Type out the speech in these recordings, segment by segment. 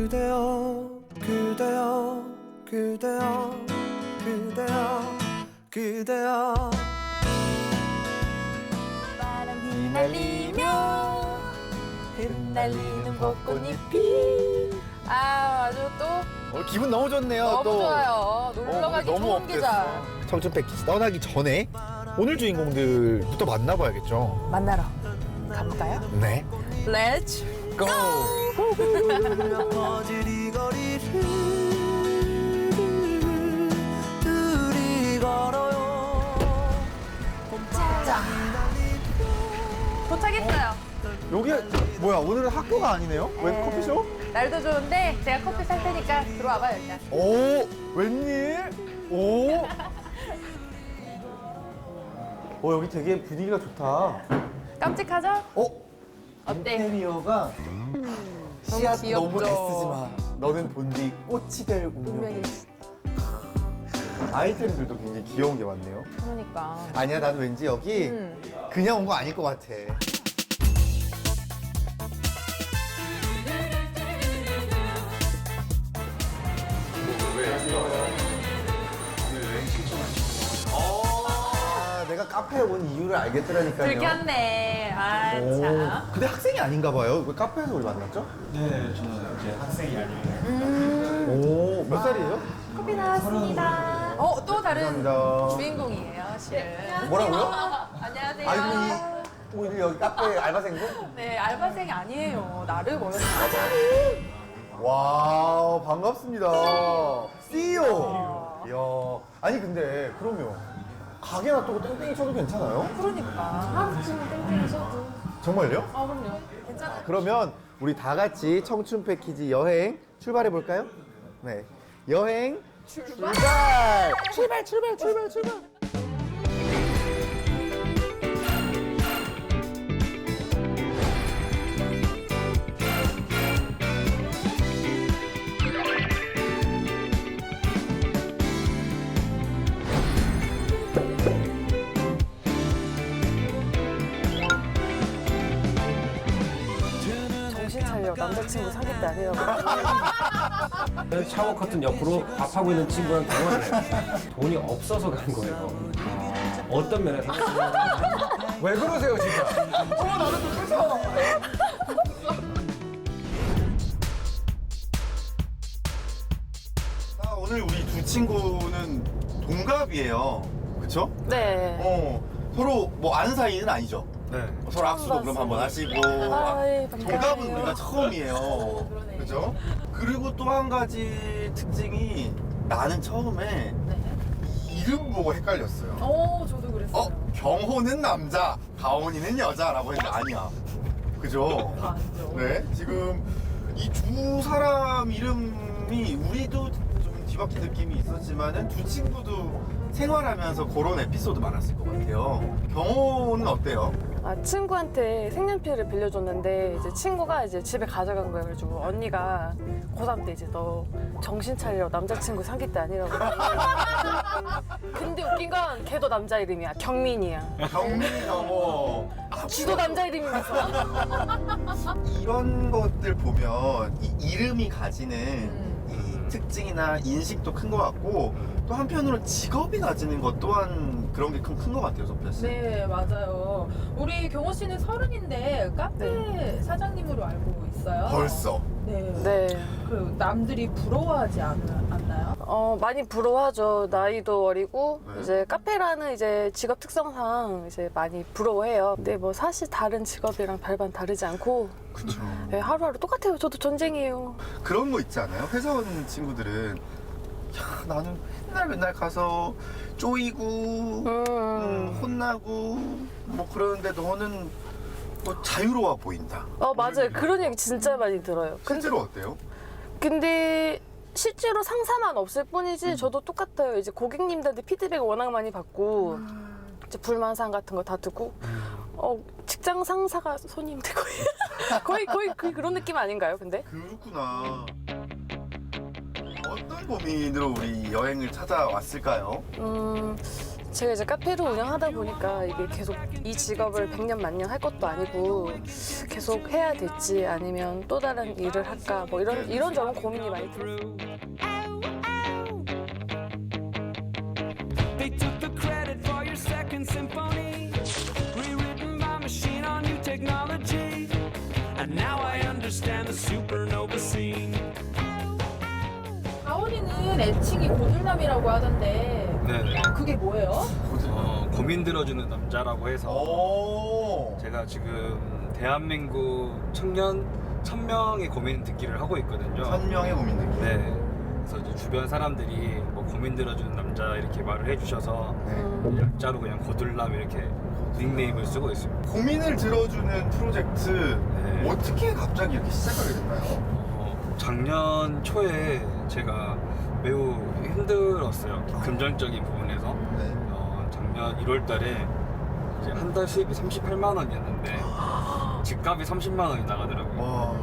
그대여 그대여 그대여 그대여 그대여 바람 휘날리며 흩날리는 벚꽃잎이 아주 또 기분 너무 좋네요. 너무 또. 좋아요. 놀러 가기 너무 좋은 업됐어. 계절. 청춘 패키지 떠나기 전에 오늘 주인공들부터 만나봐야겠죠. 만나러 가볼까요? 네. Let's 고! 퍼질 이 거리를 둘이 걸어요. 도착했어요. 여기 뭐야? 오늘은 학교가 아니네요? 왜 커피숍? 날도 좋은데 제가 커피 살 테니까 들어와봐요 일단. 오, 웬일? 오. 여기 되게 분위기가 좋다. 깜찍하죠? 어때? 인테리어가 씨앗 너무 귀엽죠? 애쓰지 마. 너는 본디 꽃이 될 운명. 분명히 아이템들도 굉장히 귀여운 게 많네요. 그러니까. 아니야, 나는 왠지 여기 그냥 온 거 아닐 것 같아. 내가 카페에 온 이유를 알겠더라니까요. 들켰네. 아 참. 근데 학생이 아닌가 봐요. 왜 카페에서 우리 만났죠? 네, 저는 이제 학생이 아니에요. 오, 몇 살이에요? 커피 나왔습니다. 또 다른 감사합니다. 주인공이에요, 실은. 뭐라고요? 안녕하세요. 아이고, 오늘 여기 카페 알바생분? 네, 알바생이 아니에요. 나를 원해서 와, 반갑습니다. CEO. 이야. 아니, 근데 그러면 가게 놔두고 땡땡이 쳐도 괜찮아요? 그러니까. 하루쯤은 땡땡이 쳐도. 정말요? 아, 그럼요. 괜찮아요. 그러면 우리 다 같이 청춘 패키지 여행 출발해 볼까요? 네. 여행 출발! 출발! 정신 차려. 남자친구 사귈 때 아니라고. 샤워 커튼 옆으로 밥하고 있는 친구랑 대화를 해요. 돈이 없어서 간 거예요. 어떤 면에서 왜 그러세요, 진짜? 오늘 우리 두 친구는 동갑이에요. 그쵸? 네. 서로 뭐 아는 사이는 아니죠? 네. 서로 악수도 그럼 한번 하시고. 아이, 동갑은 반가워요. 우리가 처음이에요. 그죠? 그리고 또 한 가지 특징이 나는 처음에 이름 보고 헷갈렸어요. 저도 그랬어요. 경호는 남자, 가온이는 여자라고 했는데 아니야. 그죠? 아니죠. 네. 지금 이 두 사람 이름이 우리도 좀 뒤바뀐 느낌이 있었지만은 두 친구도 생활하면서 그런 에피소드 많았을 것 같아요. 경호는 어때요? 아, 친구한테 색연필을 빌려줬는데 이제 친구가 이제 집에 가져간 거예요. 그래가지고 언니가 고3 때 이제 너 정신 차리려 남자친구 사귈 때 아니라고. 근데 웃긴 건 걔도 남자 이름이야. 경민이야. 경민이 경호. 지도 남자 이름이면서. 이런 것들 보면 이 이름이 가지는 이 특징이나 인식도 큰 것 같고 또 한편으로 직업이 가지는 것 또한 그런 게 큰 것 같아요, 소피아 씨. 네, 맞아요. 우리 경호 씨는 30인데 카페 사장님으로 알고 있어요. 벌써. 네. 네. 그 남들이 부러워하지 않나요? 많이 부러워하죠. 나이도 어리고 네. 이제 카페라는 이제 직업 특성상 이제 많이 부러워해요. 근데 뭐 사실 다른 직업이랑 별반 다르지 않고 그렇죠. 네, 하루하루 똑같아요. 저도 전쟁이에요. 그런 거 있지 않아요? 회사원 친구들은 야, 나는 맨날 가서 쪼이고 혼나고 뭐 그러는데 너는 뭐 자유로워 보인다. 맞아요. 그런 얘기 진짜 많이 들어요. 실제로 어때요? 근데 실제로 상사만 없을 뿐이지 저도 똑같아요. 이제 고객님들한테 피드백을 워낙 많이 받고 이제 불만사항 같은 거 다 듣고 직장 상사가 손님들 거의 그런 느낌 아닌가요? 근데 그렇구나. 어떤 고민으로 우리 여행을 찾아왔을까요? 제가 이제 카페를 운영하다 보니까 이게 계속 이 직업을 100년 만년 할 것도 아니고 계속 해야 될지 아니면 또 다른 일을 할까 뭐 이런저런 고민이 많이 들어요. They took the credit for your second symphony, rewritten by machine on new technology. And now I understand the supernova scene. 가오리는 애칭이 고들남이라고 하던데 네. 그게 뭐예요? 고민 들어주는 남자라고 해서 오. 제가 지금 대한민국 청년 1000명의 고민 듣기를 하고 있거든요. 1000명의 고민 듣기. 네. 그래서 이제 주변 사람들이 뭐 고민 들어주는 남자 이렇게 말을 해주셔서 네. 약자로 그냥 고들남 이렇게 닉네임을 쓰고 있습니다. 고민을 들어주는 프로젝트 네. 어떻게 갑자기 이렇게 시작하게 됐나요? 작년 초에 제가 매우 힘들었어요. 금전적인 부분에서. 네. 작년 1월 달에 이제 한 달 수입이 38만 원이었는데 집값이 30만 원이 나가더라고요. 와.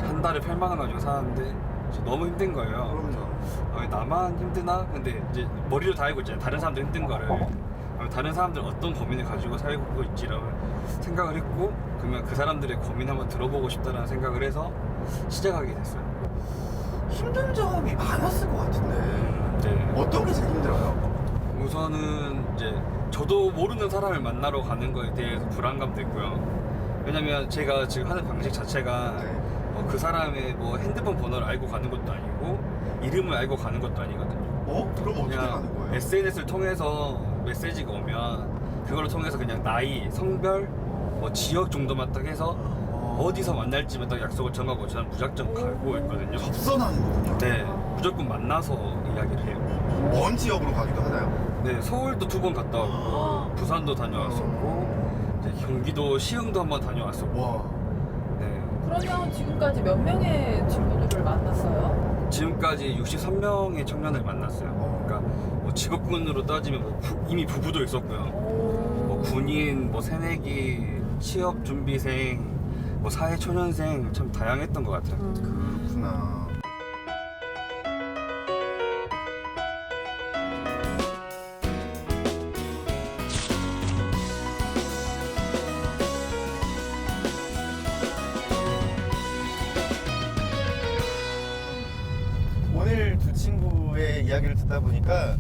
한 달에 8만 원 가지고 사는데 이제 너무 힘든 거예요. 그럼요. 왜 나만 힘드나? 근데 이제 머리로 다 알고 있잖아요. 다른 사람들 힘든 거를. 다른 사람들 어떤 고민을 가지고 살고 있지라고 생각을 했고, 그러면 그 사람들의 고민 한번 들어보고 싶다는 생각을 해서 시작하게 됐어요. 힘든 점이 많았을 것 같은데 네. 어떤 게 제일 힘들어요? 우선은 이제 저도 모르는 사람을 만나러 가는 거에 대해서 불안감도 있고요. 왜냐면 제가 지금 하는 방식 자체가 네. 그 사람의 뭐 핸드폰 번호를 알고 가는 것도 아니고 이름을 알고 가는 것도 아니거든요. 그럼 어떻게 가는 거예요? SNS를 통해서 메시지가 오면 그걸 통해서 그냥 나이, 성별, 뭐 지역 정도만 딱 해서 어디서 만날지만 딱 약속을 정하고 저는 무작정 가고 있거든요. 접선하는 거군요. 네, 무조건 만나서 이야기를 해요. 먼 지역으로 가기도 하나요? 네, 서울도 2번 갔다 왔고 부산도 다녀왔었고 이제 경기도 시흥도 한번 다녀왔었고. 와. 네, 그러면 지금까지 몇 명의 친구들을 만났어요? 지금까지 63명의 청년을 만났어요. 그러니까 뭐 직업군으로 따지면 뭐 이미 부부도 있었고요. 뭐 군인, 뭐 새내기, 취업 준비생, 뭐 사회 초년생 참 다양했던 것 같아요. 그렇구나. 오늘 두 친구의 이야기를 듣다 보니까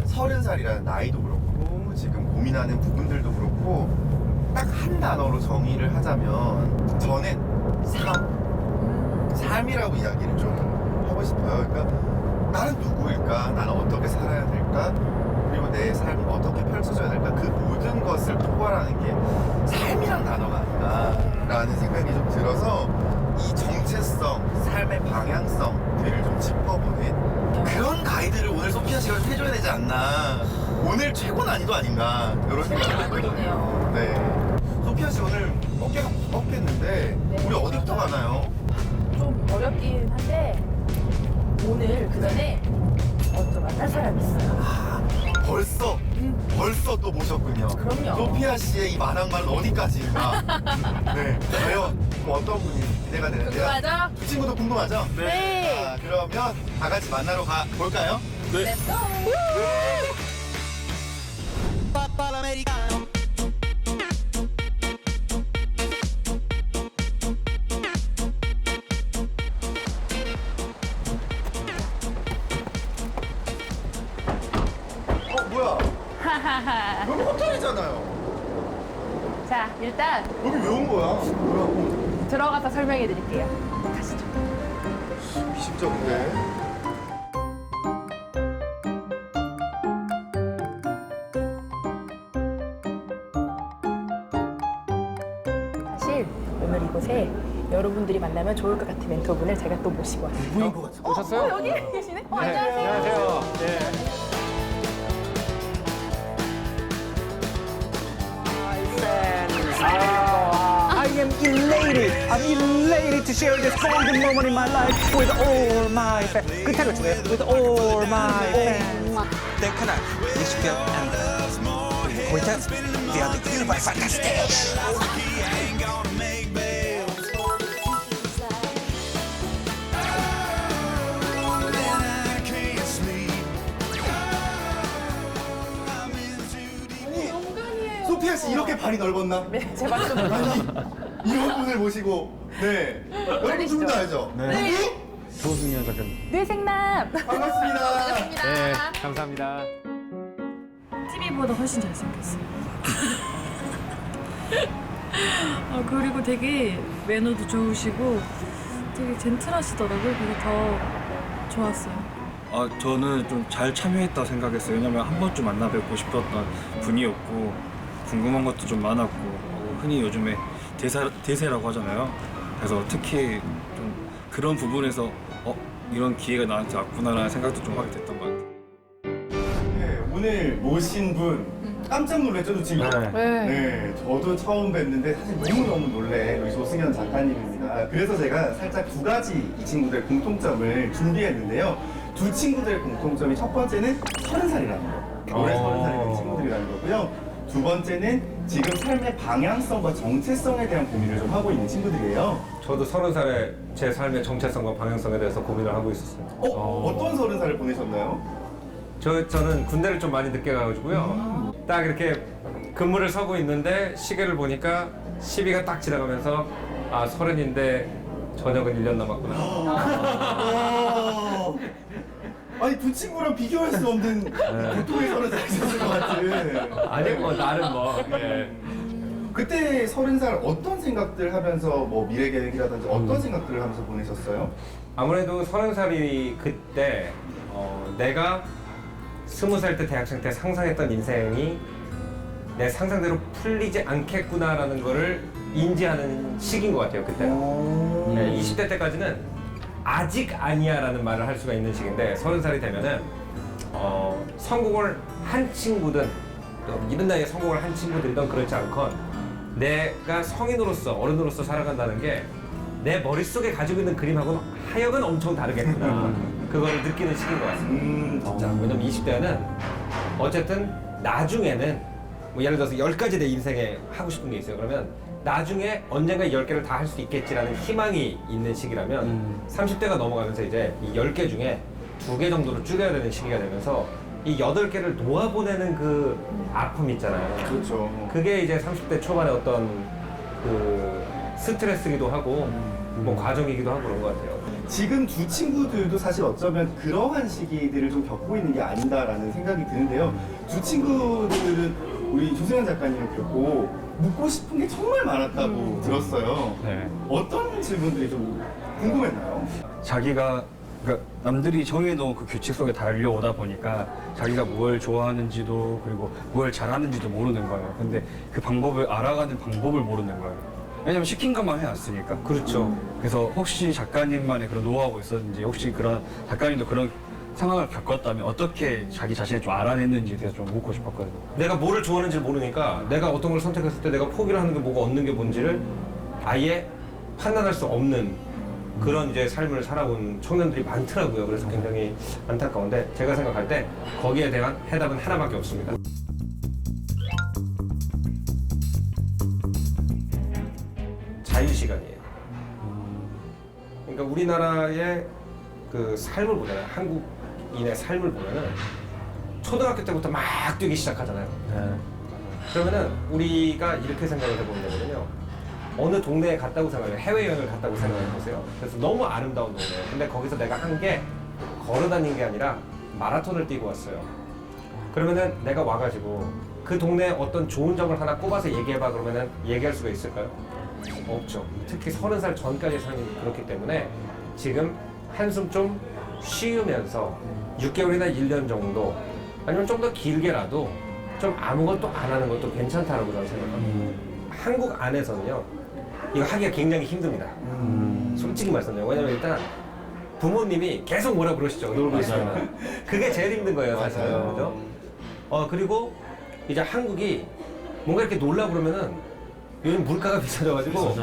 30살이라는 나이도 그렇고 지금 고민하는 부분들도 그렇고 딱 한 단어로 정의를 하자면 저는 삶이라고 이야기를 좀 하고 싶어요. 그러니까 나는 누구일까? 나는 어떻게 살아야 될까? 그리고 내 삶은 어떻게 펼쳐져야 될까? 그 모든 것을 포괄하는 게 삶이란 단어가 아닌가라는 생각이 좀 들어서 이 정체성, 삶의 방향성들을 좀 짚어보는 그런 가이드를 오늘 소피아 씨가 해줘야 되지 않나. 오늘 최고 난이도 아닌가 이런 생각을 했거든요. 네. 소피아 씨 오늘 어깨가 무겁겠는데 네. 우리 어디부터 가나요? 좀 어렵긴 한데 오늘 그 전에 또 만날 사람이 있어요. 벌써 또 모셨군요. 그럼요. 소피아 씨의 이 만학말은 어디까지인가? 네. 과연 뭐 어떤 분이 기대가 되는데요. 궁금하죠? 두 친구도 궁금하죠? 네. 자, 그러면 다 같이 만나러 가 볼까요? 네. 뭐야? 여기 호텔이잖아요. 자, 일단 여기 왜 온 거야? 뭐라고? 들어가서 설명해 드릴게요. 가시죠. 미식적인데. 사실 오늘 이곳에 여러분들이 만나면 좋을 것 같은 멘토분을 제가 또 모시고 왔어요. 누구인 것 같아? 오셨어요? 여기 계시네? 안녕하세요. 안녕하세요. 네. I am elated. I'm elated to share this golden moment in my life with all my fans. 끝으로 주세요. With all my fans. 내 채널 익숙한 보이터 via the Unified Fantastic. 소희아 씨 이렇게 발이 넓었나? 네, 제 말씀 아니 이런 분을 모시고 네 여러분 두 분 다 알죠? 네. 조승현 작가님. 뇌생남. 반갑습니다. 네, 감사합니다. TV보다 훨씬 잘생겼어요. 그리고 되게 매너도 좋으시고 되게 젠틀하시더라고요. 그래서 더 좋았어요. 저는 좀 잘 참여했다 생각했어요. 왜냐면 한 번쯤 만나 뵙고 싶었던 분이었고 궁금한 것도 좀 많았고 흔히 요즘에 대세라고 하잖아요. 그래서 특히 좀 그런 부분에서 이런 기회가 나한테 왔구나라는 생각도 좀 하게 됐던 것 같아요. 네, 오늘 모신 분 깜짝 놀랐죠, 저 친구? 네, 저도 처음 뵀는데 사실 너무너무 놀래 우리 조승현 작가님입니다. 그래서 제가 살짝 두 가지 이 친구들의 공통점을 준비했는데요. 두 친구들의 공통점이 첫 번째는 30살이라는 거. 올해 30살이 된 친구들이라는 거고요. 두 번째는 지금 삶의 방향성과 정체성에 대한 고민을 좀 하고 있는 친구들이에요. 저도 30살에 제 삶의 정체성과 방향성에 대해서 고민을 하고 있었어요. 어떤 30살을 보내셨나요? 저는 군대를 좀 많이 늦게 가가지고요. 딱 이렇게 근무를 서고 있는데 시계를 보니까 12가 딱 지나가면서 30인데 저녁은 1년 남았구나. 아니 두 친구랑 비교할 수 없는 보통의 30살 있었을 것 같은. 아니 뭐 나는 뭐. 예. 그때 30살 어떤 생각들 하면서 뭐 미래 계획이라든지 어떤 생각들을 하면서 보내셨어요? 아무래도 30살이 그때 내가 20살 때 대학생 때 상상했던 인생이 내 상상대로 풀리지 않겠구나라는 거를 인지하는 시기인 것 같아요, 그때. 네, 20대 때까지는 아직 아니야라는 말을 할 수가 있는 시기인데 30살이 되면은 성공을 한 친구든 또 이른 나이에 성공을 한 친구들이든 그렇지 않건 내가 성인으로서 어른으로서 살아간다는 게 내 머릿속에 가지고 있는 그림하고는 하여간 엄청 다르겠구나. 그걸 느끼는 시기인 것 같습니다. 진짜. 왜냐면 20대는 어쨌든 나중에는 뭐 예를 들어서 10가지 내 인생에 하고 싶은 게 있어요. 그러면 나중에 언젠가 10개를 다 할 수 있겠지라는 희망이 있는 시기라면 30대가 넘어가면서 이제 이 10개 중에 2개 정도로 줄여야 되는 시기가 되면서 이 8개를 놓아보내는 그 아픔 있잖아요. 그렇죠. 그게 이제 30대 초반에 어떤 그 스트레스기도 하고 뭐 과정이기도 하고 그런 것 같아요. 지금 두 친구들도 사실 어쩌면 그러한 시기들을 좀 겪고 있는 게 아닌가라는 생각이 드는데요. 두 친구들은 우리 조승현 작가님을 뵙고 묻고 싶은 게 정말 많았다고 들었어요. 네. 어떤 질문들이 좀 궁금했나요? 자기가 그러니까 남들이 정해놓은 그 규칙 속에 달려오다 보니까 자기가 뭘 좋아하는지도 그리고 뭘 잘하는지도 모르는 거예요. 근데 그 방법을 알아가는 방법을 모르는 거예요. 왜냐면 시킨 것만 해왔으니까. 그렇죠. 그래서 혹시 작가님만의 그런 노하우가 있었는지 혹시 그런 작가님도 그런 상황을 겪었다면 어떻게 자기 자신을 좀 알아냈는지에 대해서 좀 묻고 싶었거든요. 내가 뭐를 좋아하는지 모르니까 내가 어떤 걸 선택했을 때 내가 포기를 하는 게 뭐고 얻는 게 뭔지를 아예 판단할 수 없는 그런 이제 삶을 살아온 청년들이 많더라고요. 그래서 굉장히 안타까운데 제가 생각할 때 거기에 대한 해답은 하나밖에 없습니다. 자유시간이에요. 그러니까 우리나라의 그 삶을 보잖아요. 한국인의 삶을 보면은 초등학교 때부터 막 뛰기 시작하잖아요. 그러면은 우리가 이렇게 생각을 해보면 되거든요. 어느 동네에 갔다고 생각해요. 해외여행을 갔다고 생각해보세요. 그래서 너무 아름다운 동네예요. 근데 거기서 내가 한 게 걸어 다닌 게 아니라 마라톤을 뛰고 왔어요. 그러면은 내가 와가지고 그 동네에 어떤 좋은 점을 하나 꼽아서 얘기해봐 그러면은 얘기할 수가 있을까요? 없죠. 특히 30살 전까지 삶이 그렇기 때문에 지금 한숨 좀 쉬우면서 6개월이나 1년 정도 아니면 좀 더 길게라도 좀 아무것도 안 하는 것도 괜찮다라고 저는 생각합니다. 한국 안에서는요 이거 하기가 굉장히 힘듭니다. 솔직히 말씀드려요. 왜냐면 일단 부모님이 계속 뭐라 그러시죠. 놀고 있으면 그게 제일 힘든 거예요 사실은. 그죠? 그리고 이제 한국이 뭔가 이렇게 놀라 그러면은 요즘 물가가 비싸져가지고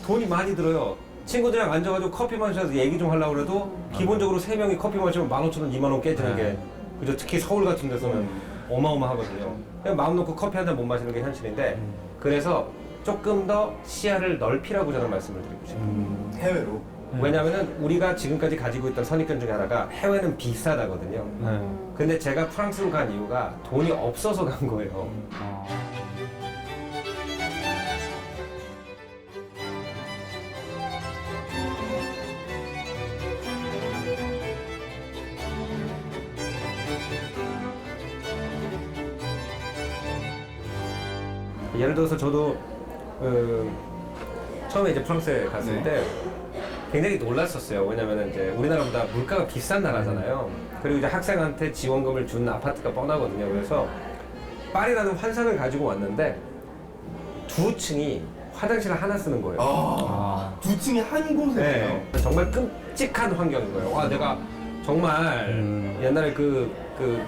돈이 많이 들어요. 친구들이랑 앉아가지고 커피 마셔서 얘기 좀 하려고 해도 기본적으로 3명이 커피 마시면 15,000원, 2만원 깨지는 게 그죠? 특히 서울 같은 데서는 어마어마하거든요. 그냥 마음 놓고 커피 한 잔 못 마시는 게 현실인데 그래서 조금 더 시야를 넓히라고 저는 말씀을 드리고 싶어요. 해외로. 왜냐면은 우리가 지금까지 가지고 있던 선입견 중에 하나가 해외는 비싸다거든요. 근데 제가 프랑스로 간 이유가 돈이 없어서 간 거예요. 예를 들어서 저도 처음에 이제 프랑스에 갔을 네. 때 굉장히 놀랐었어요. 왜냐면 이제 우리나라보다 물가가 비싼 나라잖아요. 그리고 이제 학생한테 지원금을 준 아파트가 뻔하거든요. 그래서 파리라는 환상을 가지고 왔는데 2층이 화장실을 하나 쓰는 거예요. 두 층이 한 곳에요. 네. 정말 끔찍한 환경인 거예요. 와, 내가 정말 옛날에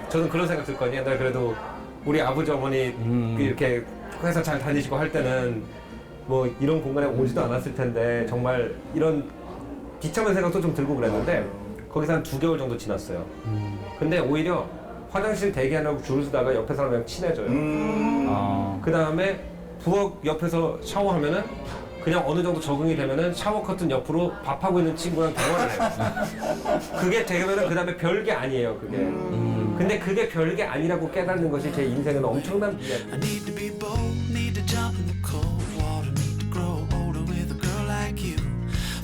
저는 그런 생각 들거든요. 옛날에 그래도 우리 아버지 어머니 이렇게 회사 잘 다니시고 할 때는 뭐 이런 공간에 오지도 않았을 텐데 정말 이런 비참한 생각도 좀 들고 그랬는데 거기서 한 2개월 정도 지났어요. 근데 오히려 화장실 대기하려고 줄을 서다가 옆에 사람이랑 친해져요. 그 다음에 부엌 옆에서 샤워하면은 그냥 어느 정도 적응이 되면은 샤워 커튼 옆으로 밥하고 있는 친구랑 대화를 해요. 그게 되면은 그 다음에 별게 아니에요, 그게. 근데 그게 별게 아니라고 깨닫는 것이 제 인생은 엄청난 비약. I need to be bold, need to jump in the cold water, need to grow older with a girl like you.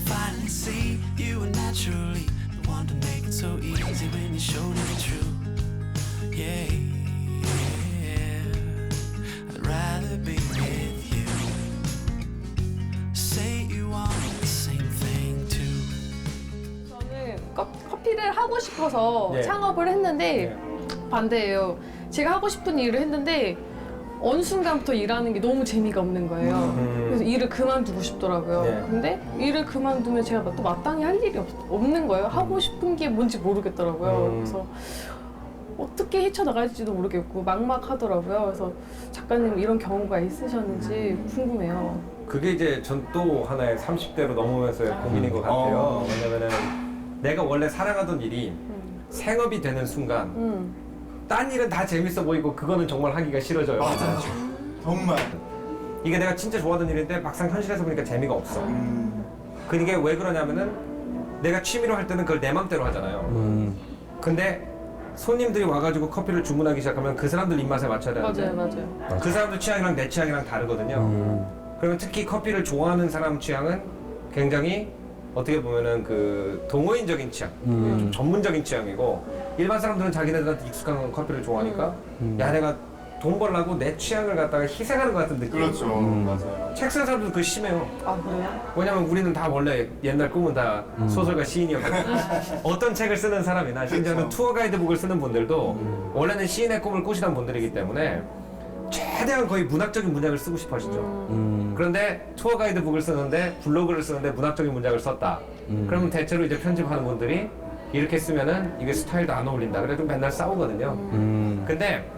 Finally see you are naturally the one to make it so easy when you show to be true. Yeah, I'd rather be with you. Say you want the same thing too. 저는 커피를 하고 싶어서 네. 창업을 했는데 반대예요. 제가 하고 싶은 일을 했는데 어느 순간부터 일하는 게 너무 재미가 없는 거예요. 그래서 일을 그만두고 싶더라고요. 네. 근데 일을 그만두면 제가 또 마땅히 할 일이 없는 거예요. 하고 싶은 게 뭔지 모르겠더라고요. 그래서 어떻게 헤쳐나갈지도 모르겠고 막막하더라고요. 그래서 작가님 이런 경우가 있으셨는지 궁금해요. 그게 이제 전 또 하나의 30대로 넘어오면서의 고민인 것 같아요. 왜냐면은 내가 원래 사랑하던 일이 생업이 되는 순간 딴 일은 다 재밌어 보이고 그거는 정말 하기가 싫어져요. 맞아요. 정말. 이게 내가 진짜 좋아하던 일인데 막상 현실에서 보니까 재미가 없어. 그게 왜 그러냐면은 내가 취미로 할 때는 그걸 내 맘대로 하잖아요. 근데 손님들이 와가지고 커피를 주문하기 시작하면 그 사람들 입맛에 맞춰야 되는데 맞아요. 그 사람들 취향이랑 내 취향이랑 다르거든요. 그러면 특히 커피를 좋아하는 사람 취향은 굉장히 어떻게 보면은 그 동호인적인 취향, 좀 전문적인 취향이고 일반 사람들은 자기네들한테 익숙한 커피를 좋아하니까 야 내가 돈 벌려고 내 취향을 갖다가 희생하는 것 같은 느낌. 그렇죠. 맞아요. 책 쓰는 사람들도 그거 심해요. 아 그래요? 왜냐면 우리는 다 원래 옛날 꿈은 다 소설가 시인이었거든요. 어떤 책을 쓰는 사람이나 심지어는 투어 가이드북을 쓰는 분들도 원래는 시인의 꿈을 꾸시던 분들이기 때문에 최대한 거의 문학적인 문장을 쓰고 싶어 하시죠. 그런데 투어 가이드북을 쓰는데 블로그를 쓰는데 문학적인 문장을 썼다. 그러면 대체로 이제 편집하는 분들이 이렇게 쓰면은 이게 스타일도 안 어울린다. 그래서 맨날 싸우거든요. 근데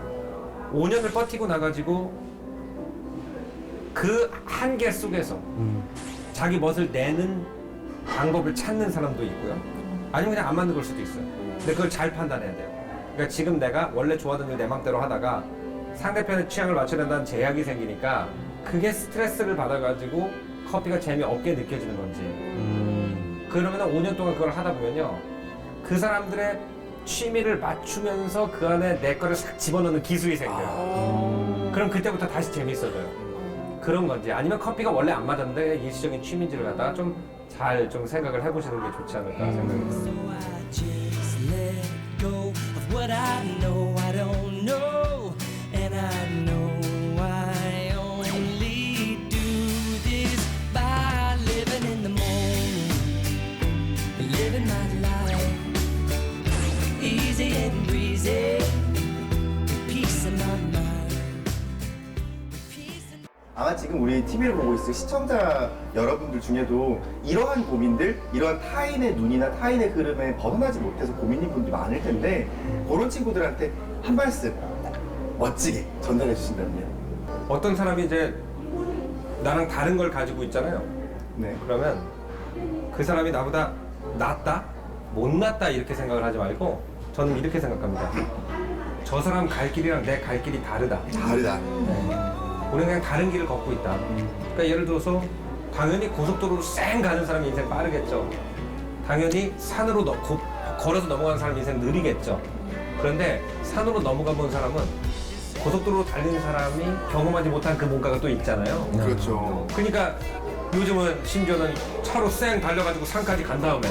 5년을 버티고 나가지고 그 한계 속에서 자기 멋을 내는 방법을 찾는 사람도 있고요. 아니면 그냥 안 맞는 걸 수도 있어요. 근데 그걸 잘 판단해야 돼요. 그러니까 지금 내가 원래 좋아하던 일 내 맘대로 하다가 상대편의 취향을 맞춰야 된다는 제약이 생기니까 그게 스트레스를 받아가지고 커피가 재미없게 느껴지는 건지 그러면 5년 동안 그걸 하다 보면요 그 사람들의 취미를 맞추면서 그 안에 내 거를 싹 집어넣는 기술이 생겨요. 그럼 그때부터 다시 재밌어져요. 그런 건지 아니면 커피가 원래 안 맞았는데 일시적인 취미인지를 갖다가 좀 잘 좀 생각을 해보시는 게 좋지 않을까 생각이 So 듭니다. I just let go of what I know I don't know, and I know I only do this by living in the moment, living my life easy and breezy, peace in my mind. 아마 지금 우리 TV를 보고 있을 시청자 여러분들 중에도 이러한 고민들, 이러한 타인의 눈이나 타인의 흐름에 벗어나지 못해서 고민인 분들이 많을 텐데 그런 친구들한테 한 말씀 멋지게 전달해 주신다면요. 어떤 사람이 이제 나랑 다른 걸 가지고 있잖아요. 네. 그러면 그 사람이 나보다 낫다? 못 낫다 이렇게 생각을 하지 말고 저는 이렇게 생각합니다. 저 사람 갈 길이랑 내 갈 길이 다르다. 다르다. 우리는 그냥 다른 길을 걷고 있다. 그러니까 예를 들어서 당연히 고속도로로 쌩 가는 사람이 인생 빠르겠죠. 당연히 산으로 걸어서 넘어가는 사람이 인생 느리겠죠. 그런데 산으로 넘어가 본 사람은 고속도로로 달리는 사람이 경험하지 못한 그 뭔가가 또 있잖아요. 그렇죠. 그러니까 요즘은 심지어는 차로 쌩 달려가지고 산까지 간 다음에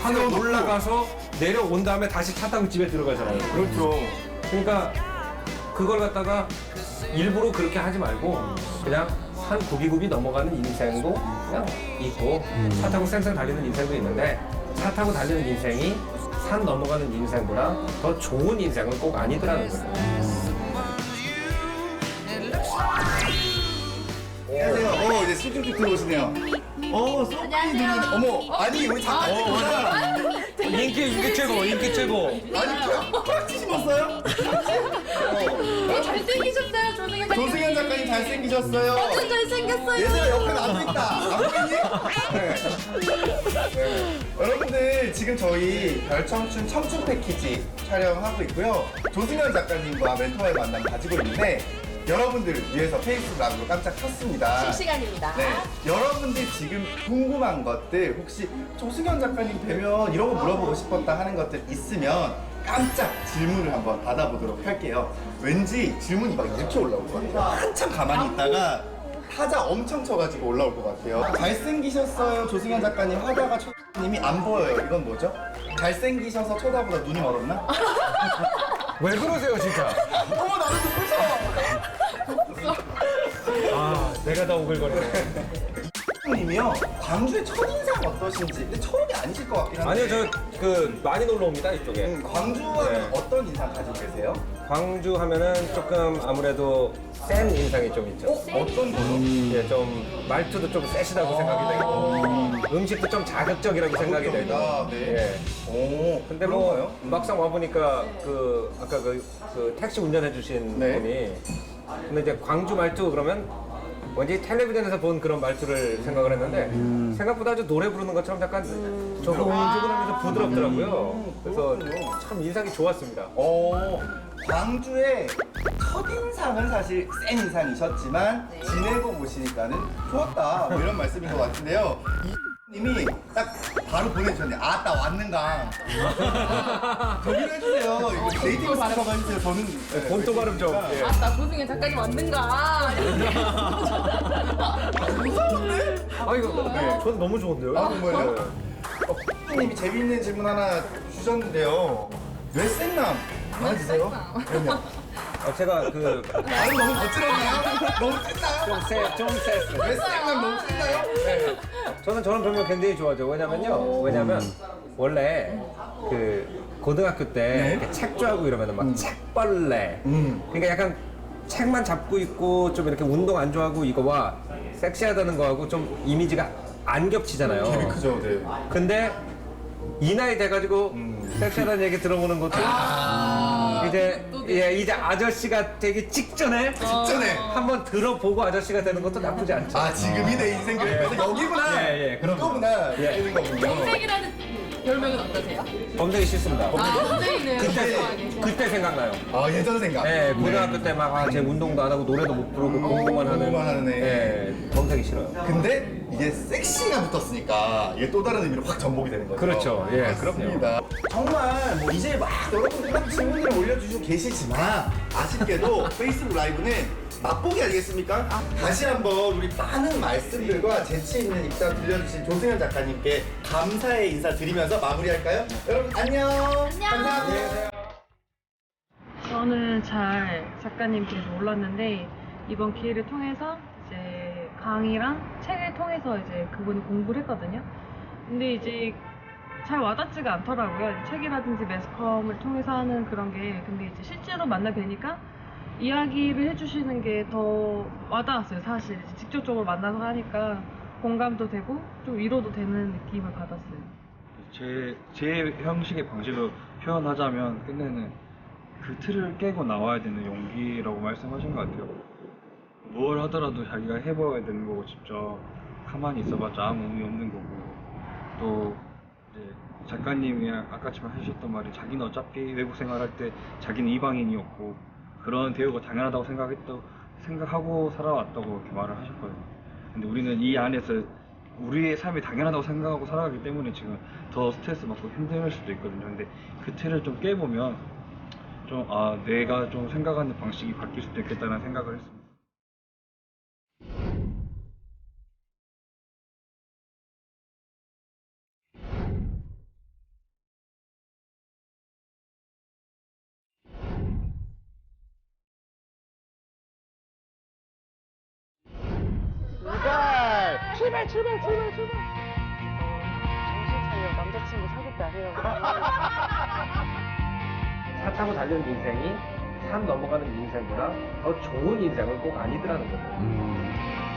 산을 올라가서 내려온 다음에 다시 차 타고 집에 들어가잖아요. 그렇죠. 그러니까 그걸 갖다가 일부러 그렇게 하지 말고 그냥 한 구비구비 넘어가는 인생도 그냥 있고 차 타고 쌩쌩 달리는 인생도 있는데 차 타고 달리는 인생이 산 넘어가는 인생보다 더 좋은 인생은 꼭 아니더라는 거예요. 안녕하세요. 이제 쭉쭉쭉 들어오시네요. 소피 누나. 어머, 아니 우리 작가님보다 인기 최고, 인기 최고. 아니 프락치 심었어요? 잘생기셨어요, 조승현 작가님. 조승현 작가님 잘생기셨어요. 엄청 잘생겼어요. 얘들아 옆에 나도 있다. 안 보이니? 네. 여러분들 지금 저희 별청춘 청춘 패키지 촬영하고 있고요. 조승현 작가님과 멘토의 만남 가지고 있는데 여러분들 위해서 페이스북 라이브로 깜짝 켰습니다. 실시간입니다. 네, 여러분들 지금 궁금한 것들 혹시 조승현 작가님 뵈면 이런 거 물어보고 싶었다 하는 것들 있으면 깜짝 질문을 한번 받아보도록 할게요. 왠지 질문이 막 이렇게 올라올 것 같아요. 한참 가만히 있다가 타자 엄청 쳐가지고 올라올 것 같아요. 잘생기셨어요 조승현 작가님 하다가 초님이 안 보여요. 이건 뭐죠? 잘생기셔서 쳐다보다 눈이 멀었나? 왜 그러세요, 진짜? 어머 나는 눈물 아, 내가 다 오글거리네. 님이요 광주의 첫인상 어떠신지. 근데 처음이 아니실 것 같긴 한데. 아니요, 저 많이 놀러 옵니다, 이쪽에. 광주 하면 네. 어떤 인상 가지고 계세요? 광주 하면은 조금 아무래도 센 인상이 좀 있죠. 어떤 거요? 예, 좀 말투도 좀 세시다고 생각이 되고 음식도 좀 자극적이라고 생각이 되고. 네. 예. 오, 근데 뭐 막상 와 보니까 그 아까 그 택시 운전해 주신 네. 분이 근데 이제 광주 말투 그러면 왠지 텔레비전에서 본 그런 말투를 생각을 했는데 생각보다 아주 노래 부르는 것처럼 약간 조근조근하면서 부드럽더라고요. 그래서 참 인상이 좋았습니다. 광주의 첫인상은 사실 센 인상이셨지만 지내고 보시니까는 좋았다 뭐 이런 말씀인 것 같은데요. 님이 딱 바로 보내주셨네요. 아따 왔는가. 저기로 해주세요. 이거 데이팅 스타가 해주세요. 저는 본토 발음 좀. 예. 나 조승현 작가님 왔는가. 무서운데? 아 이거 저는 너무 좋은데요. 아 정말요? 님이 재밌는 질문 하나 주셨는데요. 왜 생남 많으세요? 그러면 제가 그 발음 너무 거칠었나요? 너무 셌나요? 좀 셌어요. 왜 생남 너무 셌나요? 네. 저는 저런 별명 굉장히 좋아하죠. 왜냐면 원래 그 고등학교 때 이렇게 책 좋아하고 이러면 막 책벌레. 그러니까 약간 책만 잡고 있고 좀 이렇게 운동 안 좋아하고 이거와 섹시하다는 거하고 좀 이미지가 안 겹치잖아요. 되게 크죠, 네. 근데 이 나이 돼가지고 섹시하다는 얘기 들어보는 것도 이제 아저씨가 되기 직전에 한번 들어보고 아저씨가 되는 것도 나쁘지 않죠. 아 지금이 내 인생 그래서 여기구나. 그럼 이거구나. 되는 거군요. 검색이라는 별명은 어떠세요? 검색이 싫습니다. 검색이네요. 그때 생각나요. 아 예전 생각. 네, 고등학교 때 막 제 운동도 안 하고 노래도 못 부르고 공부만 하는 애. 네, 검색이 싫어요. 근데 이게 섹시가 붙었으니까 이게 또 다른 의미로 확 전복이 되는 거죠. 그렇죠. 예, 맞습니다. 정말 뭐 이제 막 여러분들이 막 질문을 올려주시고 계시지만 아쉽게도 페이스북 라이브는 맛보기 아니겠습니까? 다시 한번 우리 많은 말씀들과 재치 있는 입담 들려주신 조승현 작가님께 감사의 인사 드리면서 마무리할까요? 여러분 안녕. 감사합니다. 저는 잘 작가님께서 몰랐는데 이번 기회를 통해서 이제 강의랑 책을 통해서 이제 그분이 공부를 했거든요. 근데 이제 잘 와닿지가 않더라고요. 책이라든지 매스컴을 통해서 하는 그런 게. 근데 이제 실제로 만나 뵈니까 이야기를 해주시는 게 더 와닿았어요. 사실 이제 직접적으로 만나서 하니까 공감도 되고 좀 위로도 되는 느낌을 받았어요. 제 형식의 방식으로 표현하자면 끝내는 그 틀을 깨고 나와야 되는 용기라고 말씀하신 것 같아요. 뭘 하더라도 자기가 해봐야 되는 거고 직접 가만히 있어봤자 아무 의미 없는 거고 또 이제 작가님이 아까처럼 하셨던 말이 자기는 어차피 외국 생활할 때 자기는 이방인이었고 그런 대우가 당연하다고 생각하고 살아왔다고 이렇게 말을 하셨거든요. 근데 우리는 이 안에서 우리의 삶이 당연하다고 생각하고 살아가기 때문에 지금 더 스트레스 받고 힘들 수도 있거든요. 근데 그 틀을 좀 깨보면 좀 내가 좀 생각하는 방식이 바뀔 수도 있겠다는 생각을 했습니다. 출발. 정신 차려. 남자친구 사귈 때 아니라고. 차 타고 달리는 인생이 산 넘어가는 인생보다 더 좋은 인생은 꼭 아니더라는 거죠.